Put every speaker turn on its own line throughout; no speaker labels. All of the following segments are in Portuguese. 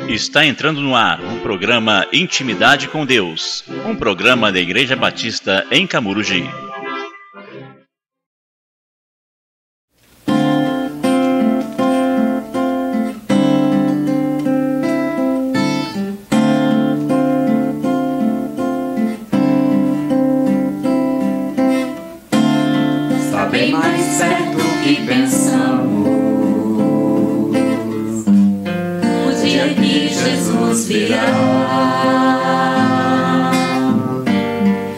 Está entrando no ar o programa Intimidade com Deus, um programa da Igreja Batista em Camurugi.
Está bem mais certo do que pensamos. Que Jesus virá,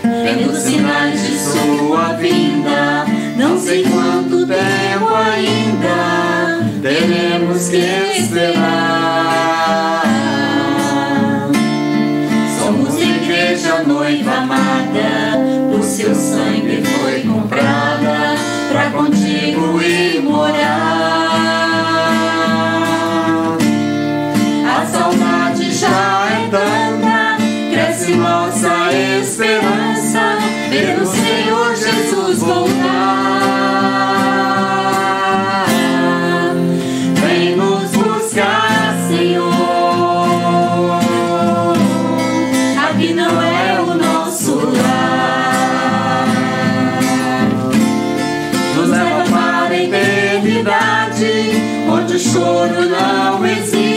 vendo sinais de sua vinda, não sei quanto tempo ainda teremos que esperar. Somos igreja noiva amada, o seu sangue foi comprada pra contigo ir morar. A saudade já é tanta, cresce nossa esperança, ver o Senhor Jesus voltar. Vem nos buscar, Senhor. Aqui não é o nosso lar. Nos leva para a eternidade, onde o choro não existe.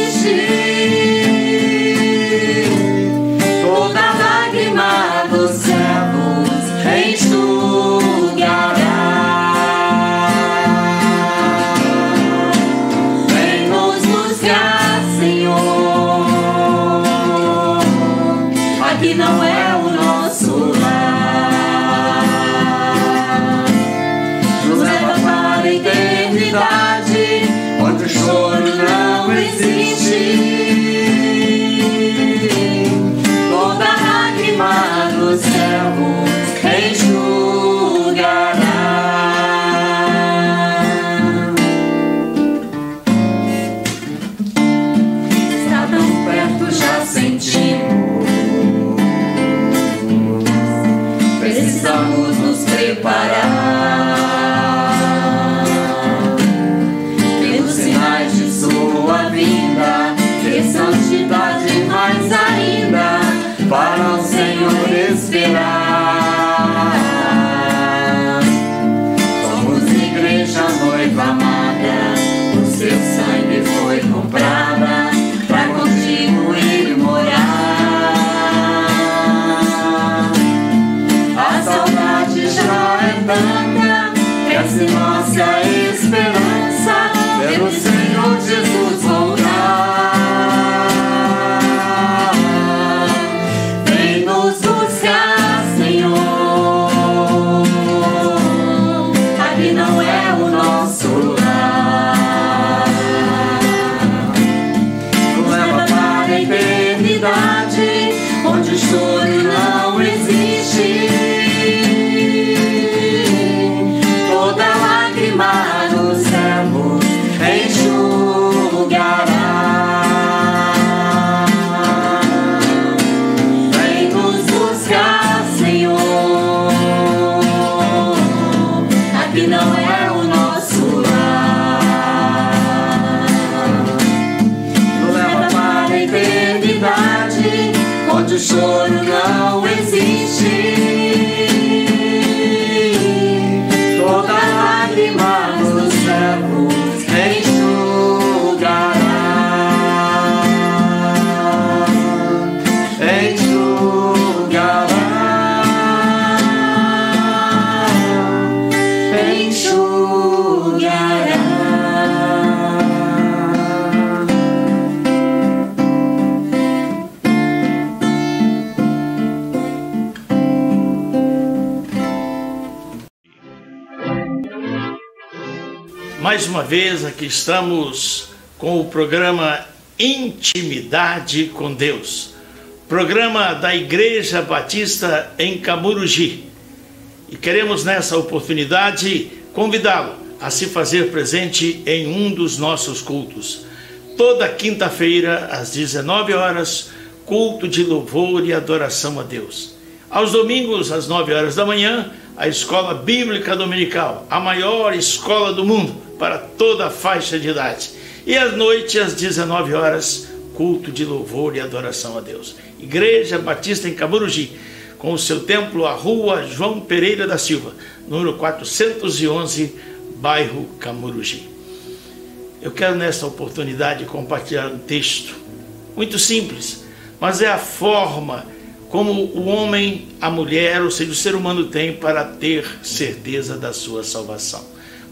Toda lágrima dos servos enxugará. Vem nos buscar, Senhor. Aqui não é o nosso lar. Nos leva para a eternidade, onde o choro não existe. Toda lágrima dos servos enxugará. Está tão perto, já sentimos. Precisamos nos preparar. Pelos sinais de sua vinda, que santidade mais ainda, para o Senhor esperar. Somos igreja noiva amada, o seu sangue foi comprada pra contigo ir morar. A saudade já é tanta, cresce nossa esperança, pelo Senhor Jesus voltar. Vem nos buscar, Senhor. Aqui não é o nosso lar. Nos leva para a eternidade, onde o choro não existe. Toda lágrima dos servos enxugará. Vem nos buscar, Senhor. Aqui não é o nosso lar. Nos leva para a eternidade, onde o choro não existe. Toda lágrima dos servos enxugará. Enxugará. Enxugará.
Mais uma vez aqui estamos com o programa Intimidade com Deus, programa da Igreja Batista em Camurugi. E queremos nessa oportunidade convidá-lo a se fazer presente em um dos nossos cultos. Toda quinta-feira às 19 horas, culto de louvor e adoração a Deus. Aos domingos, às 9 horas da manhã, a Escola Bíblica Dominical, a maior escola do mundo para toda a faixa de idade. E à noite, às 19 horas, culto de louvor e adoração a Deus. Igreja Batista em Camurugi, com o seu templo, a rua João Pereira da Silva, número 411, bairro Camurugi. Eu quero nesta oportunidade compartilhar um texto muito simples, mas é a forma como o homem, a mulher, ou seja, o ser humano tem para ter certeza da sua salvação.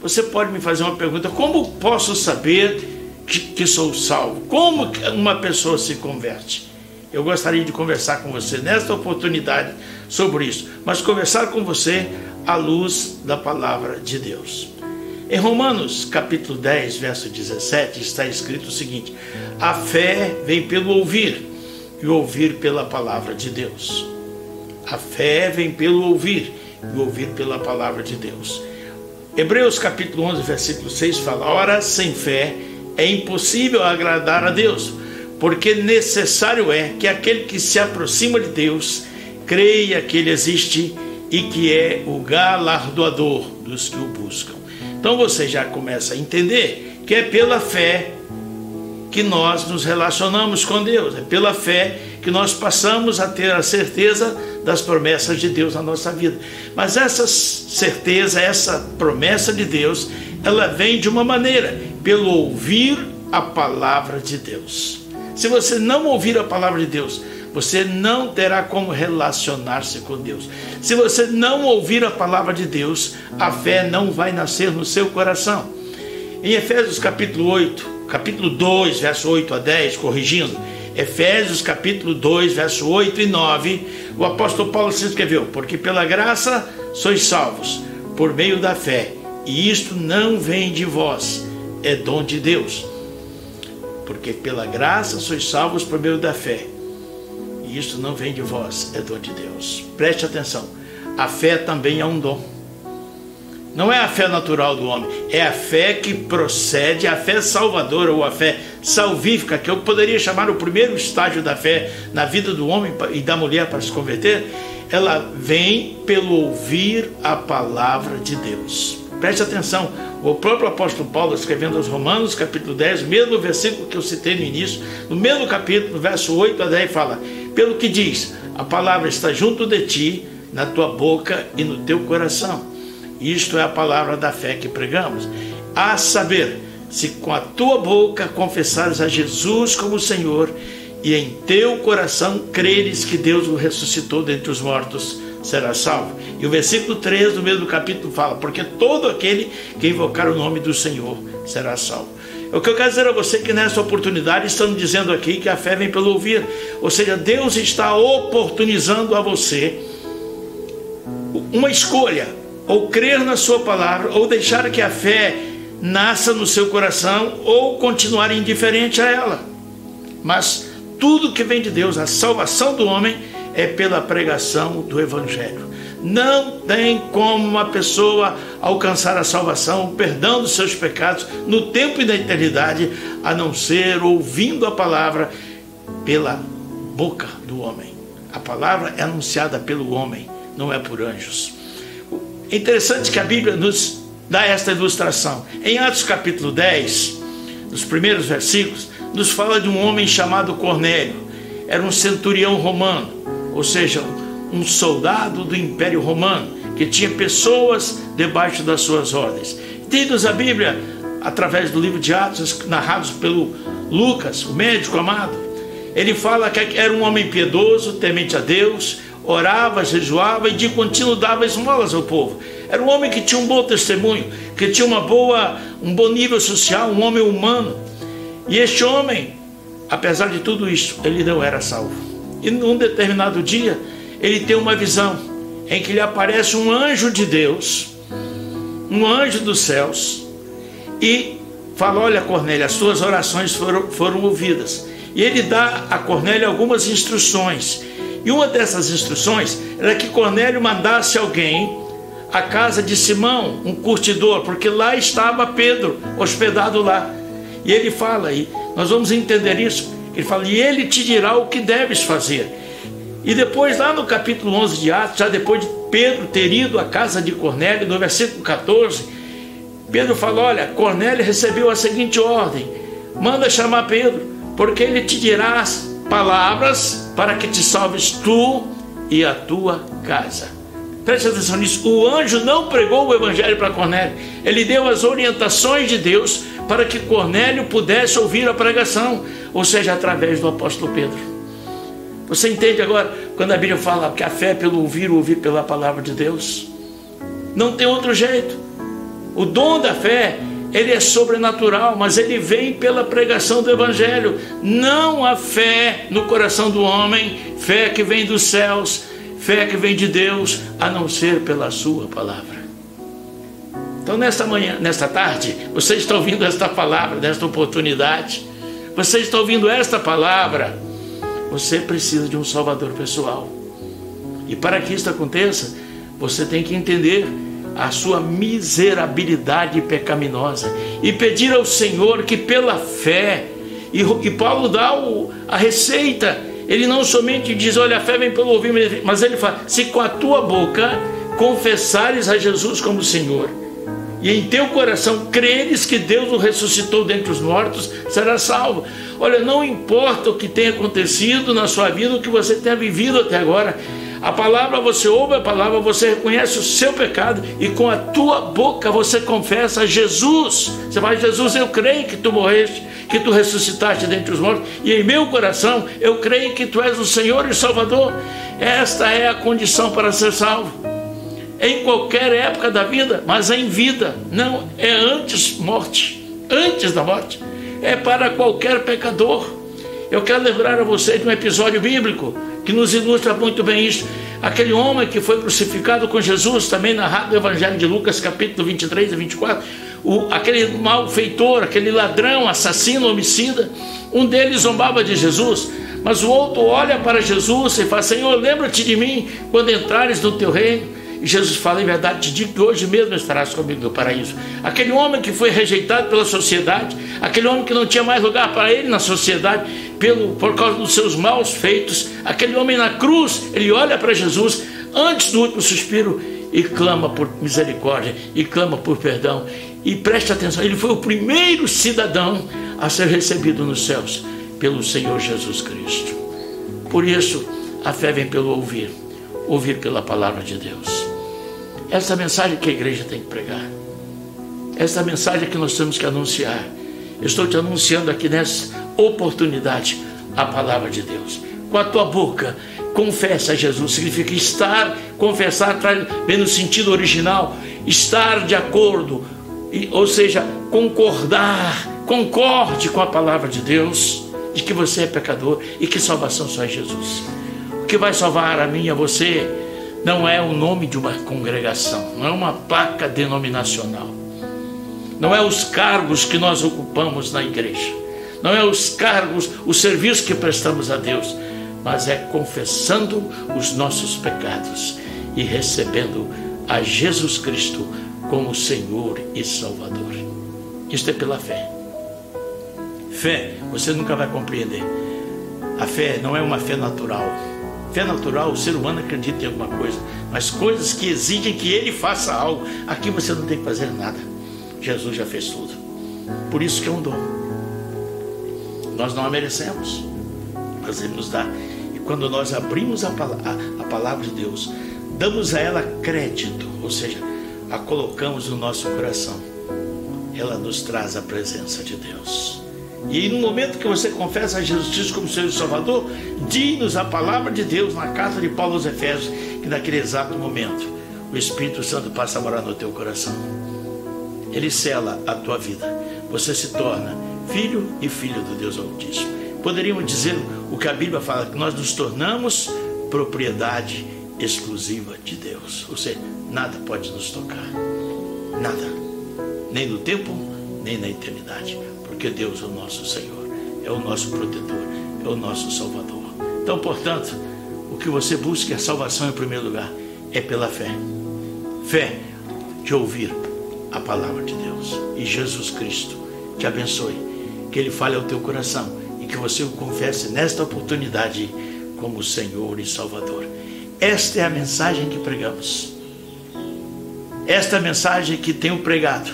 Você pode me fazer uma pergunta: como posso saber que sou salvo? Como uma pessoa se converte? Eu gostaria de conversar com você nesta oportunidade sobre isso, mas conversar com você à luz da palavra de Deus. Em Romanos capítulo 10, verso 17, está escrito o seguinte: a fé vem pelo ouvir, e ouvir pela palavra de Deus. A fé vem pelo ouvir, e ouvir pela palavra de Deus. Hebreus capítulo 11, versículo 6 fala: ora, sem fé é impossível agradar a Deus, porque necessário é que aquele que se aproxima de Deus creia que Ele existe e que é o galardoador dos que o buscam. Então você já começa a entender que é pela fé que nós nos relacionamos com Deus, é pela fé que nós passamos a ter a certeza das promessas de Deus na nossa vida. Mas essa certeza, essa promessa de Deus, ela vem de uma maneira: pelo ouvir a palavra de Deus. Se você não ouvir a palavra de Deus, você não terá como relacionar-se com Deus. Se você não ouvir a palavra de Deus, a fé não vai nascer no seu coração. Em Efésios capítulo 2, verso 8 a 10, corrigindo, Efésios capítulo 2, verso 8 e 9, o apóstolo Paulo se escreveu: porque pela graça sois salvos, por meio da fé, e isto não vem de vós, é dom de Deus. Porque pela graça sois salvos por meio da fé, e isto não vem de vós, é dom de Deus. Preste atenção, a fé também é um dom. Não é a fé natural do homem, é a fé que procede, a fé salvadora ou a fé salvífica, que eu poderia chamar o primeiro estágio da fé na vida do homem e da mulher para se converter. Ela vem pelo ouvir a palavra de Deus. Preste atenção, o próprio apóstolo Paulo, escrevendo aos Romanos, capítulo 10, mesmo versículo que eu citei no início, no mesmo capítulo, verso 8 a 10, fala: pelo que diz, a palavra está junto de ti, na tua boca e no teu coração. Isto é a palavra da fé que pregamos. A saber, se com a tua boca confessares a Jesus como Senhor, e em teu coração creres que Deus o ressuscitou dentre os mortos, será salvo. E o versículo 3 do mesmo capítulo fala: porque todo aquele que invocar o nome do Senhor será salvo. O que eu quero dizer a você é que nessa oportunidade estamos dizendo aqui que a fé vem pelo ouvir. Ou seja, Deus está oportunizando a você uma escolha: ou crer na sua palavra, ou deixar que a fé nasça no seu coração, ou continuar indiferente a ela. Mas tudo que vem de Deus, a salvação do homem, é pela pregação do Evangelho. Não tem como uma pessoa alcançar a salvação, o perdão dos seus pecados, no tempo e na eternidade, a não ser ouvindo a palavra pela boca do homem. A palavra é anunciada pelo homem, não é por anjos. É interessante que a Bíblia nos dá esta ilustração. Em Atos capítulo 10, nos primeiros versículos, nos fala de um homem chamado Cornélio. Era um centurião romano, ou seja, um soldado do Império Romano, que tinha pessoas debaixo das suas ordens. Diz a Bíblia, através do livro de Atos, narrados pelo Lucas, o médico amado, ele fala que era um homem piedoso, temente a Deus, orava, jejuava e de contínuo dava esmolas ao povo. Era um homem que tinha um bom testemunho, que tinha um bom nível social, um homem humano. E este homem, apesar de tudo isso, ele não era salvo. E num determinado dia, ele tem uma visão em que lhe aparece um anjo de Deus, um anjo dos céus, e fala: olha, Cornélio, as suas orações foram ouvidas. E ele dá a Cornélio algumas instruções. E uma dessas instruções era que Cornélio mandasse alguém à casa de Simão, um curtidor, porque lá estava Pedro, hospedado lá. E ele fala, e nós vamos entender isso, ele fala: e ele te dirá o que deves fazer. E depois, lá no capítulo 11 de Atos, já depois de Pedro ter ido à casa de Cornélio, no versículo 14, Pedro fala: olha, Cornélio recebeu a seguinte ordem: manda chamar Pedro, porque ele te dirá as palavras para que te salves tu e a tua casa. Preste atenção nisso. O anjo não pregou o evangelho para Cornélio, ele deu as orientações de Deus para que Cornélio pudesse ouvir a pregação, ou seja, através do apóstolo Pedro. Você entende agora quando a Bíblia fala que a fé é pelo ouvir, o ouvir pela palavra de Deus? Não tem outro jeito. O dom da fé, ele é sobrenatural, mas ele vem pela pregação do evangelho. Não a fé no coração do homem, fé que vem dos céus, fé que vem de Deus, a não ser pela sua palavra. Então nesta manhã, nesta tarde, você está ouvindo esta palavra, nesta oportunidade, você está ouvindo esta palavra. Você precisa de um salvador pessoal. E para que isso aconteça, você tem que entender a sua miserabilidade pecaminosa e pedir ao Senhor que pela fé, e Paulo dá a receita. Ele não somente diz: olha, a fé vem pelo ouvir, mas ele fala: se com a tua boca confessares a Jesus como Senhor, e em teu coração creres que Deus o ressuscitou dentre os mortos, serás salvo. Olha, não importa o que tenha acontecido na sua vida, o que você tenha vivido até agora, a palavra, você ouve a palavra, você reconhece o seu pecado, e com a tua boca você confessa a Jesus. Você fala: Jesus, eu creio que tu morreste, que tu ressuscitaste dentre os mortos, e em meu coração eu creio que tu és o Senhor e Salvador. Esta é a condição para ser salvo. Em qualquer época da vida, mas em vida, não é antes morte, antes da morte, é para qualquer pecador. Eu quero lembrar a vocês de um episódio bíblico que nos ilustra muito bem isso. Aquele homem que foi crucificado com Jesus, também narrado no Evangelho de Lucas, capítulo 23 e 24, aquele malfeitor, aquele ladrão, assassino, homicida, um deles zombava de Jesus, mas o outro olha para Jesus e fala: Senhor, lembra-te de mim quando entrares no teu reino. E Jesus fala: em verdade te digo que hoje mesmo estarás comigo no paraíso. Aquele homem que foi rejeitado pela sociedade, aquele homem que não tinha mais lugar para ele na sociedade, por causa dos seus maus feitos, aquele homem na cruz, ele olha para Jesus antes do último suspiro e clama por misericórdia, e clama por perdão. E preste atenção, ele foi o primeiro cidadão a ser recebido nos céus pelo Senhor Jesus Cristo. Por isso, a fé vem pelo ouvir, ouvir pela palavra de Deus. Essa mensagem que a igreja tem que pregar, essa mensagem que nós temos que anunciar. Eu estou te anunciando aqui nessa oportunidade a palavra de Deus. Com a tua boca, confessa a Jesus. Significa confessar, bem no sentido original, estar de acordo, ou seja, concorde com a palavra de Deus, de que você é pecador e que salvação só é Jesus. O que vai salvar a mim e a você não é o nome de uma congregação, não é uma placa denominacional, não é os cargos que nós ocupamos na igreja, não é os cargos, o serviço que prestamos a Deus, mas é confessando os nossos pecados e recebendo a Jesus Cristo como Senhor e Salvador. Isto é pela fé. Fé, você nunca vai compreender. A fé não é uma fé natural. Fé natural, o ser humano acredita em alguma coisa, mas coisas que exigem que ele faça algo, aqui você não tem que fazer nada. Jesus já fez tudo. Por isso que é um dom. Nós não a merecemos, mas Ele nos dá. E quando nós abrimos a palavra de Deus, damos a ela crédito, ou seja, a colocamos no nosso coração, ela nos traz a presença de Deus. E no momento que você confessa a Jesus Cristo como Senhor e Salvador, diz-nos a palavra de Deus na carta de Paulo aos Efésios, que naquele exato momento o Espírito Santo passa a morar no teu coração. Ele sela a tua vida. Você se torna filho e filha do Deus Altíssimo. Poderíamos dizer o que a Bíblia fala, que nós nos tornamos propriedade exclusiva de Deus. Ou seja, nada pode nos tocar. Nada. Nem no tempo, nem na eternidade. Porque Deus é o nosso Senhor, é o nosso protetor, é o nosso Salvador. Então, portanto, o que você busca é a salvação em primeiro lugar, é pela fé. Fé de ouvir a palavra de Deus. E Jesus Cristo te abençoe, que Ele fale ao teu coração e que você o confesse nesta oportunidade como Senhor e Salvador. Esta é a mensagem que pregamos. Esta é a mensagem que tenho pregado.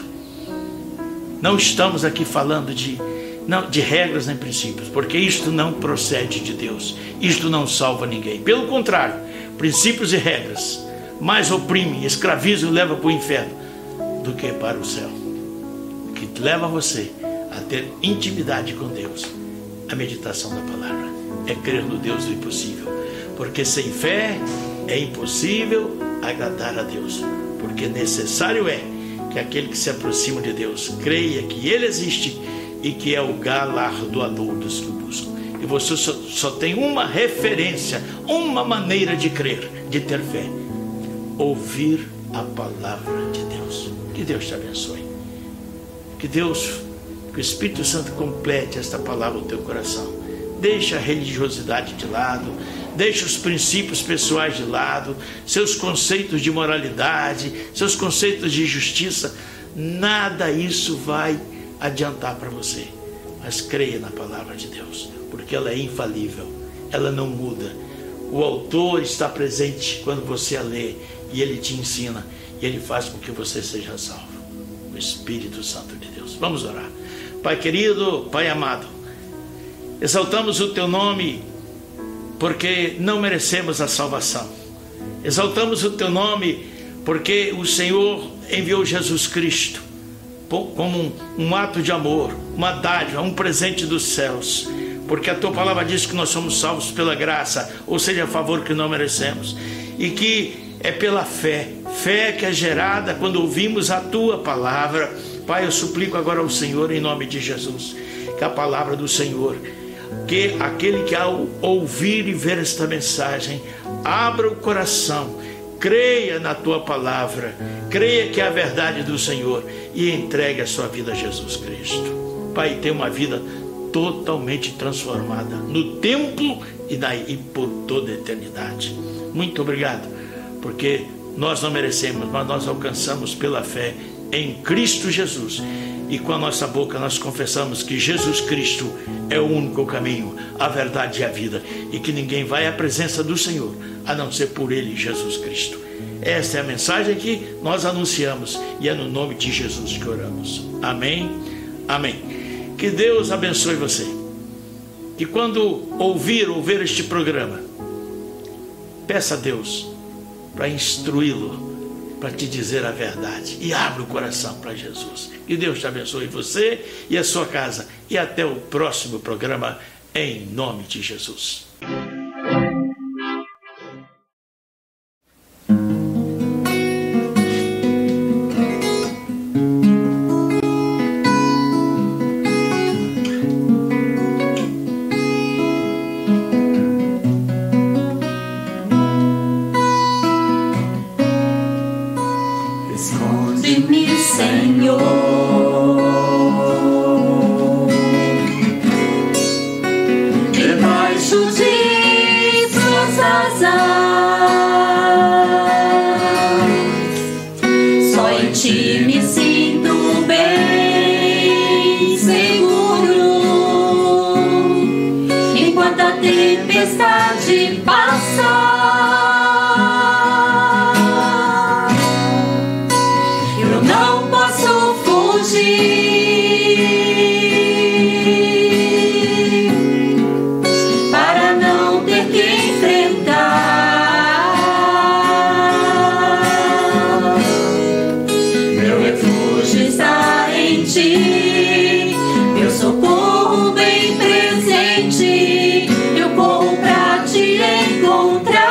Não estamos aqui falando de regras nem princípios, porque isto não procede de Deus. Isto não salva ninguém. Pelo contrário, princípios e regras mais oprimem, escravizam e levam para o inferno do que para o céu. O que leva você a ter intimidade com Deus, a meditação da palavra, é crer no Deus do impossível. Porque sem fé é impossível agradar a Deus. Porque necessário é que aquele que se aproxima de Deus creia que Ele existe e que é o galardoador dos que o buscam. E você só tem uma referência, uma maneira de crer, de ter fé: ouvir a palavra de Deus. Que Deus te abençoe. Que o Espírito Santo complete esta palavra no teu coração. Deixa a religiosidade de lado, deixa os princípios pessoais de lado, seus conceitos de moralidade, seus conceitos de justiça. Nada isso vai adiantar para você. Mas creia na palavra de Deus, porque ela é infalível, ela não muda. O autor está presente quando você a lê, e ele te ensina, e ele faz com que você seja salvo. O Espírito Santo de Deus. Vamos orar. Pai querido, Pai amado, exaltamos o teu nome porque não merecemos a salvação. Exaltamos o teu nome porque o Senhor enviou Jesus Cristo como um ato de amor, uma dádiva, um presente dos céus. Porque a tua palavra diz que nós somos salvos pela graça, ou seja, a favor que não merecemos. E que é pela fé, fé que é gerada quando ouvimos a tua palavra. Pai, eu suplico agora ao Senhor, em nome de Jesus, que a palavra do Senhor, que aquele que ao ouvir e ver esta mensagem, abra o coração, creia na tua palavra, creia que é a verdade do Senhor e entregue a sua vida a Jesus Cristo. Pai, tenha uma vida totalmente transformada no templo e por toda a eternidade. Muito obrigado, porque nós não merecemos, mas nós alcançamos pela fé em Cristo Jesus. E com a nossa boca nós confessamos que Jesus Cristo é o único caminho, a verdade e a vida, e que ninguém vai à presença do Senhor a não ser por Ele, Jesus Cristo. Esta é a mensagem que nós anunciamos, e é no nome de Jesus que oramos. Amém, amém. Que Deus abençoe você. Que quando ouvir este programa, peça a Deus para instruí-lo, para te dizer a verdade, e abra o coração para Jesus. Que Deus te abençoe, você e a sua casa, e até o próximo programa, em nome de Jesus.
Esconde-me, Senhor, debaixo de suas asas. Só em ti me sinto bem seguro, enquanto a tempestade passa. Para não ter que enfrentar, meu refúgio está em ti, meu socorro bem presente, eu corro pra te encontrar.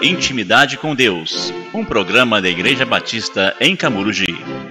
Intimidade com Deus, um programa da Igreja Batista em Camurugi.